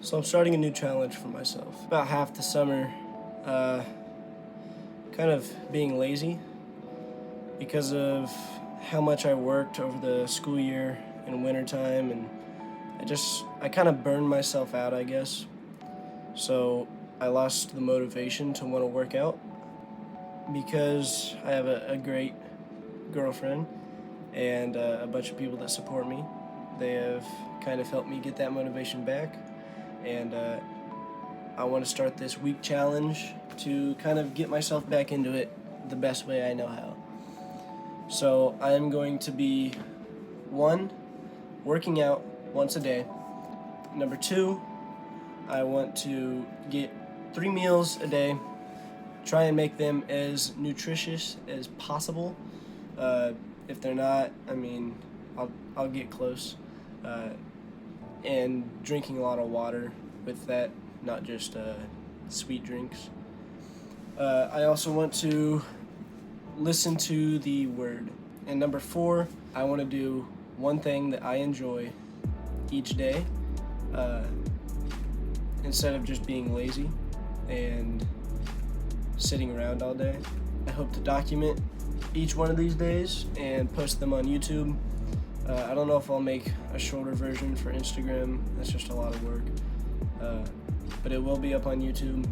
So I'm starting a new challenge for myself. About half the summer, kind of being lazy because of how much I worked over the school year in wintertime, and I kind of burned myself out, I guess. So I lost the motivation to want to work out because I have a great girlfriend and a bunch of people that support me. They have kind of helped me get that motivation back, and I want to start this week challenge to kind of get myself back into it the best way I know how. So I'm going to be 1, working out once a day. Number 2, I want to get 3 meals a day, try and make them as nutritious as possible. If they're not, I'll get close. And drinking a lot of water with that, not just sweet drinks. I also want to listen to the Word. And number 4, I want to do one thing that I enjoy each day, instead of just being lazy and sitting around all day. I hope to document each one of these days and post them on YouTube. I don't know if I'll make a shorter version for Instagram. That's just a lot of work. But it will be up on YouTube.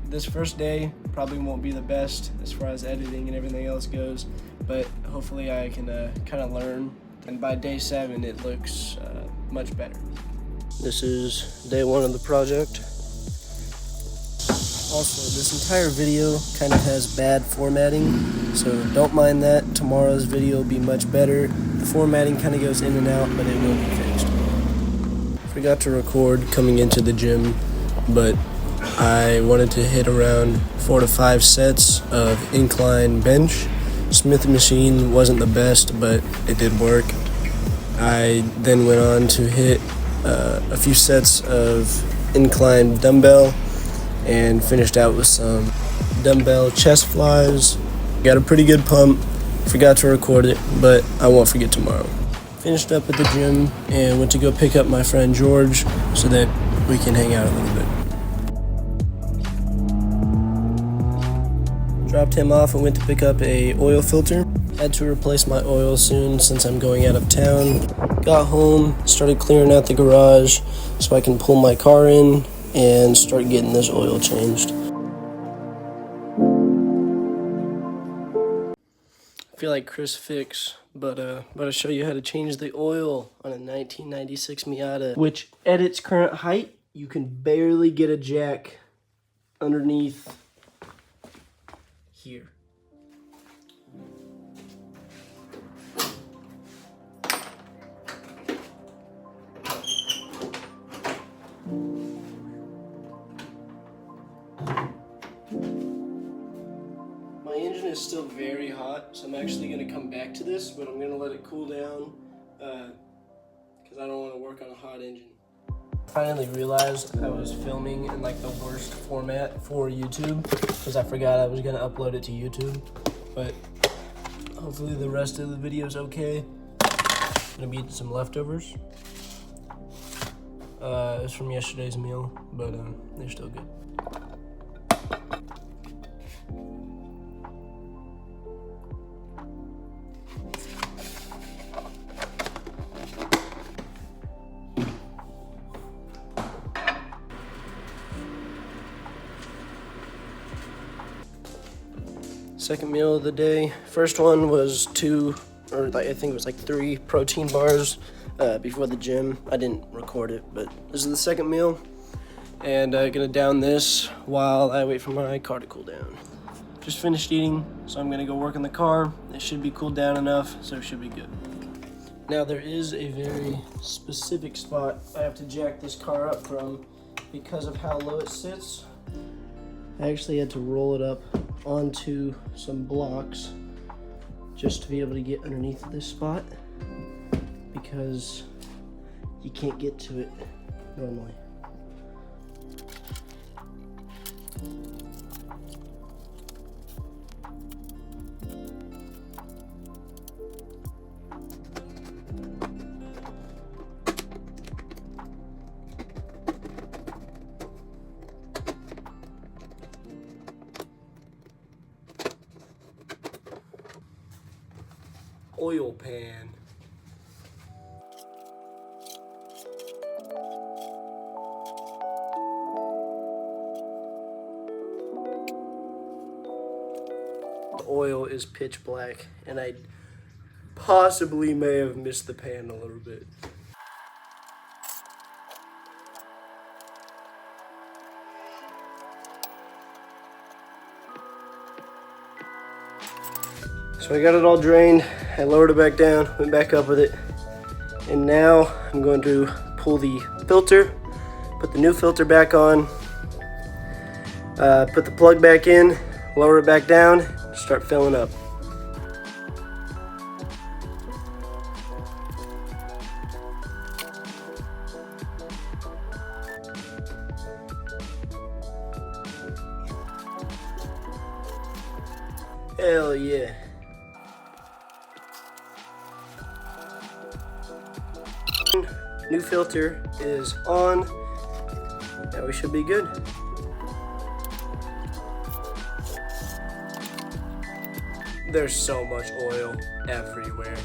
This first day probably won't be the best as far as editing and everything else goes, but hopefully I can kind of learn. And by day 7, it looks much better. This is day 1 of the project. Also, this entire video kind of has bad formatting, so don't mind that. Tomorrow's video will be much better. The formatting kind of goes in and out, but it will be fixed. Forgot to record coming into the gym, but I wanted to hit around 4 to 5 sets of incline bench. Smith machine wasn't the best, but it did work. I then went on to hit a few sets of incline dumbbell and finished out with some dumbbell chest flies. Got a pretty good pump. Forgot to record it, but I won't forget tomorrow. Finished up at the gym and went to go pick up my friend George so that we can hang out a little bit. Dropped him off and went to pick up a oil filter. Had to replace my oil soon since I'm going out of town. Got home, started clearing out the garage so I can pull my car in and start getting this oil changed. I feel like Chris Fix, but I'll show you how to change the oil on a 1996 Miata, which at its current height, you can barely get a jack underneath here. My engine is still very hot, so I'm actually going to come back to this, but I'm going to let it cool down because I don't want to work on a hot engine. I finally realized I was filming in like the worst format for YouTube because I forgot I was going to upload it to YouTube, but hopefully the rest of the video is okay. I'm going to be eating some leftovers. It's from yesterday's meal, but they're still good. Second meal of the day. First one was 2, or I think it was like 3 protein bars before the gym. I didn't record it, but this is the second meal. And I'm gonna down this while I wait for my car to cool down. Just finished eating, so I'm gonna go work on the car. It should be cooled down enough, so it should be good. Now there is a very specific spot I have to jack this car up from because of how low it sits. I actually had to roll it up onto some blocks just to be able to get underneath this spot because you can't get to it normally. oil pan. The oil is pitch black, and I possibly may have missed the pan a little bit. So I got it all drained, I lowered it back down, went back up with it, and now I'm going to pull the filter, put the new filter back on, put the plug back in, lower it back down, start filling up. Hell yeah. New filter is on. Now we should be good. There's so much oil everywhere.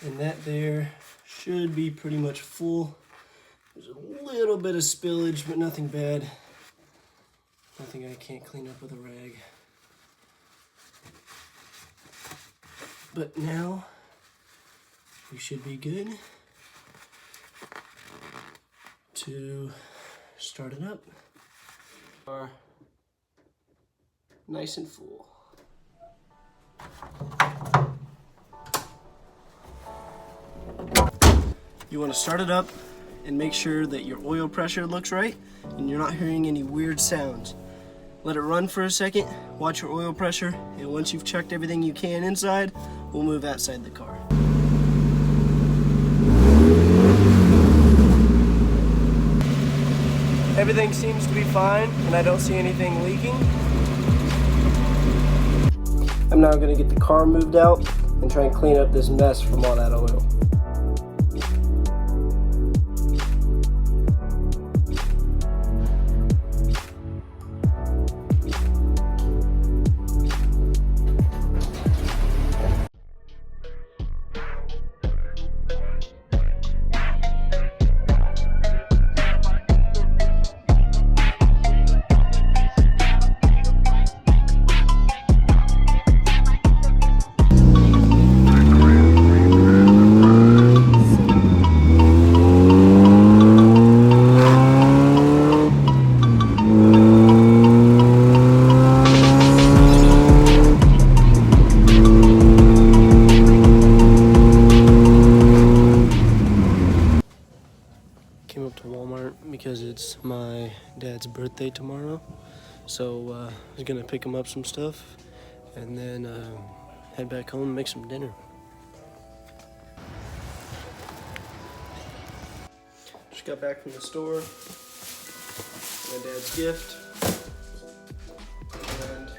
And that there should be pretty much full. There's a little bit of spillage, but nothing bad. Nothing I can't clean up with a rag. But now we should be good to start it up. Are nice and full. You want to start it up and make sure that your oil pressure looks right and you're not hearing any weird sounds. Let it run for a second, watch your oil pressure, and once you've checked everything you can inside, we'll move outside the car. Everything seems to be fine and I don't see anything leaking. I'm now going to get the car moved out and try and clean up this mess from all that oil. Came up to Walmart because it's my dad's birthday tomorrow, so I was gonna pick him up some stuff and then head back home and make some dinner. Just got back from the store, my dad's gift, and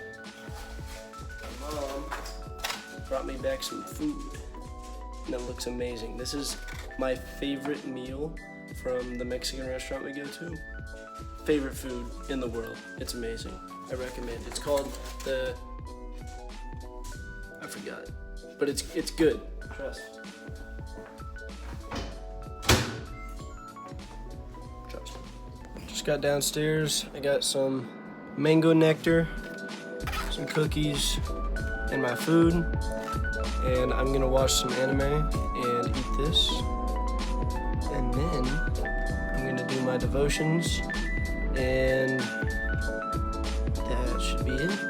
my mom brought me back some food, and it looks amazing. This is my favorite meal from the Mexican restaurant we go to. Favorite food in the world. It's amazing. I recommend. It's called I forgot it, but it's good. Trust. Just got downstairs. I got some mango nectar, some cookies, and my food. And I'm gonna watch some anime and eat this. And then I'm gonna do my devotions, and that should be it.